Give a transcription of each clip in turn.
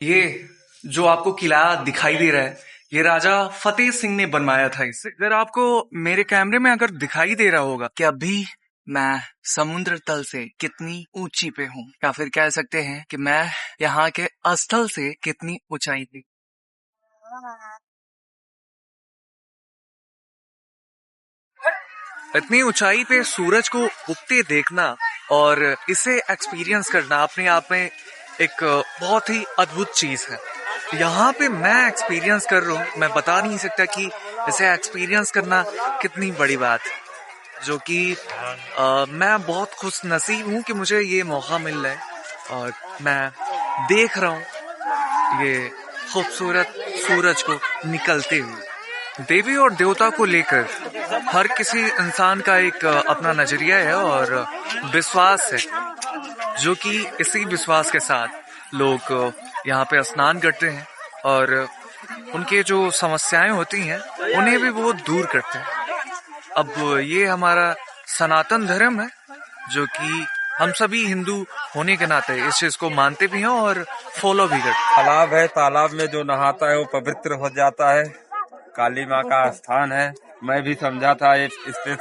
ये जो आपको किला दिखाई दे रहा है, ये राजा फतेह सिंह ने बनवाया था इसे। अगर आपको मेरे कैमरे में अगर दिखाई दे रहा होगा कि अभी मैं समुद्र तल से कितनी ऊंची पे हूँ, या फिर कह सकते हैं कि मैं यहाँ के स्थल से कितनी ऊंचाई पे। इतनी ऊंचाई पे सूरज को उगते देखना और इसे एक्सपीरियंस करना अपने आप में एक बहुत ही अद्भुत चीज है। यहाँ पे मैं एक्सपीरियंस कर रहा हूँ, मैं बता नहीं सकता कि इसे एक्सपीरियंस करना कितनी बड़ी बात है, जो कि मैं बहुत खुश नसीब हूँ कि मुझे ये मौका मिल रहा है और मैं देख रहा हूँ ये खूबसूरत सूरज को निकलते हुए। देवी और देवता को लेकर हर किसी इंसान का एक अपना नजरिया है और विश्वास है, जो कि इसी विश्वास के साथ लोग यहाँ पे स्नान करते हैं और उनके जो समस्याएं होती हैं उन्हें भी वो दूर करते हैं। अब ये हमारा सनातन धर्म है, जो कि हम सभी हिंदू होने के नाते इस चीज को मानते भी हैं और फॉलो भी करते हैं। तालाब है, तालाब में जो नहाता है वो पवित्र हो जाता है। काली माँ का स्थान है। मैं भी समझा था इस पे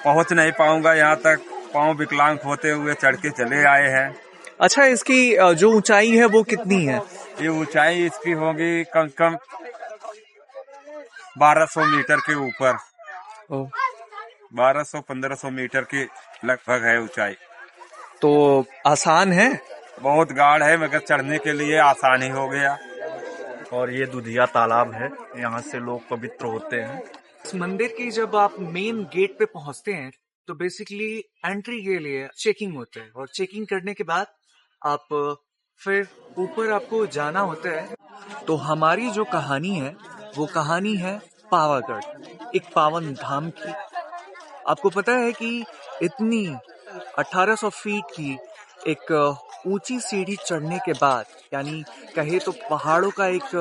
पहुँच नहीं पाऊंगा, यहाँ तक पाँव विकलांग होते हुए चढ़ के चले आए हैं। अच्छा, इसकी जो ऊंचाई है वो कितनी है? ये ऊंचाई इसकी होगी कम से कम 1200 मीटर के ऊपर। 1200-1500 मीटर की लगभग है ऊंचाई। तो आसान है? बहुत गाढ़ है, मगर चढ़ने के लिए आसान ही हो गया। और ये दुधिया तालाब है, यहाँ से लोग पवित्र होते हैं। इस मंदिर की जब आप मेन गेट पे पहुंचते हैं तो बेसिकली एंट्री के लिए चेकिंग होता है, और चेकिंग करने के बाद आप फिर ऊपर आपको जाना होता है। तो हमारी जो कहानी है वो कहानी है पावागढ़, एक पावन धाम की। आपको पता है कि इतनी 1800 फीट की एक ऊंची सीढ़ी चढ़ने के बाद, यानी कहे तो पहाड़ों का एक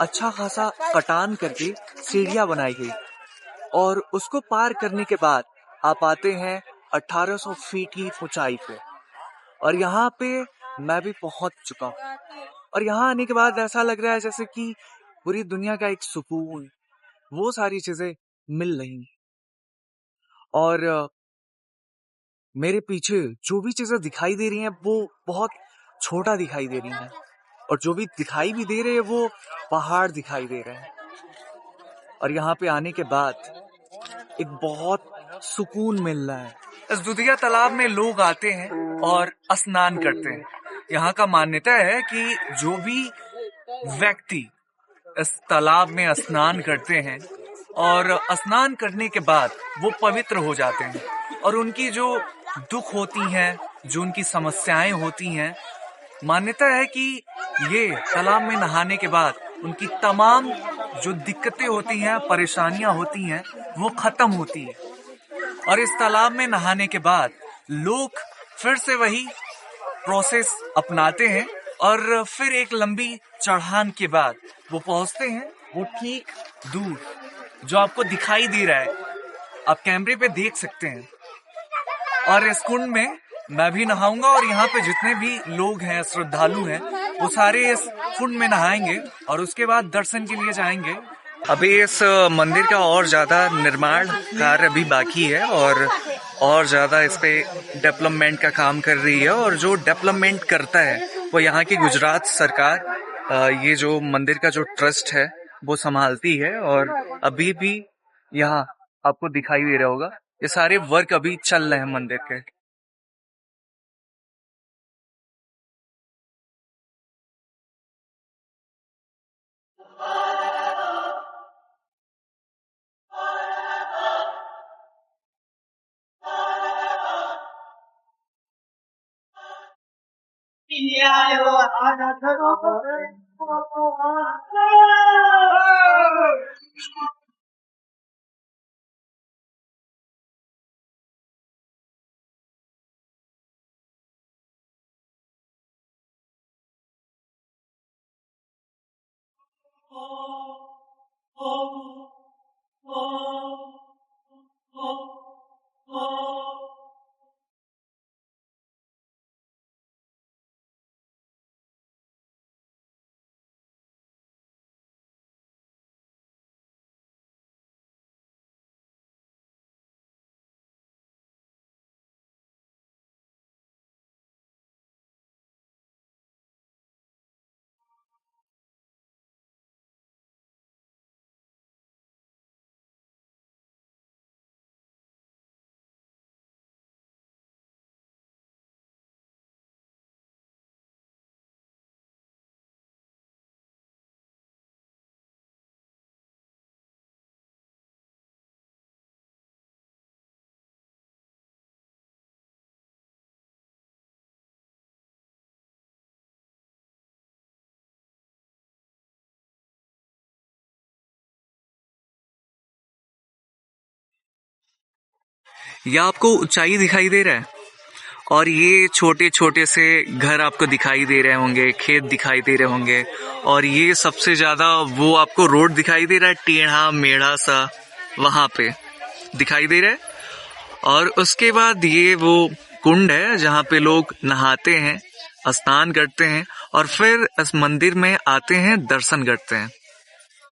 अच्छा खासा कटान करके सीढ़ियां बनाई गई, और उसको पार करने के बाद आप आते हैं 1800 फीट की ऊंचाई पे। और यहाँ पे मैं भी पहुंच चुका हूँ, और यहाँ आने के बाद ऐसा लग रहा है जैसे कि पूरी दुनिया का एक सुकून, वो सारी चीजें मिल रही हैं। और मेरे पीछे जो भी चीजें दिखाई दे रही हैं वो बहुत छोटा दिखाई दे रही हैं, और जो भी दिखाई भी दे रहे हैं वो पहाड़ दिखाई दे रहे हैं। और यहाँ पे आने के बाद एक बहुत सुकून मिल रहा है। इस दुधिया तालाब में लोग आते हैं और स्नान करते हैं। यहाँ का मान्यता है कि जो भी व्यक्ति इस तालाब में स्नान करते हैं और स्नान करने के बाद वो पवित्र हो जाते हैं, और उनकी जो दुख होती हैं, जो उनकी समस्याएं होती हैं, मान्यता है कि ये तालाब में नहाने के बाद उनकी तमाम जो दिक्कतें होती हैं, परेशानियां होती हैं, वो खत्म होती है। और इस तालाब में नहाने के बाद लोग फिर से वही प्रोसेस अपनाते हैं, और फिर एक लंबी चढ़ान के बाद वो पहुंचते हैं वो ठीक दूर, जो आपको दिखाई दे रहा है, आप कैमरे पे देख सकते हैं। और इस कुंड में मैं भी नहाऊंगा, और यहाँ पे जितने भी लोग हैं, श्रद्धालु हैं, वो सारे इस कुंड में नहाएंगे और उसके बाद दर्शन के लिए जाएंगे। अभी इस मंदिर का और ज्यादा निर्माण कार्य अभी बाकी है, और ज्यादा इस पे डेवलपमेंट का काम कर रही है, और जो डेवलपमेंट करता है वो यहाँ की गुजरात सरकार, ये जो मंदिर का जो ट्रस्ट है वो संभालती है। और अभी भी यहाँ आपको दिखाई दे रहा होगा ये सारे वर्क अभी चल रहे हैं मंदिर के। या आपको ऊंचाई दिखाई दे रहा है, और ये छोटे छोटे से घर आपको दिखाई दे रहे होंगे, खेत दिखाई दे रहे होंगे, और ये सबसे ज्यादा वो आपको रोड दिखाई दे रहा है, टेढ़ा मेढ़ा सा वहां पे दिखाई दे रहा है। और उसके बाद ये वो कुंड है जहाँ पे लोग नहाते हैं, स्नान करते हैं और फिर इस मंदिर में आते हैं, दर्शन करते हैं।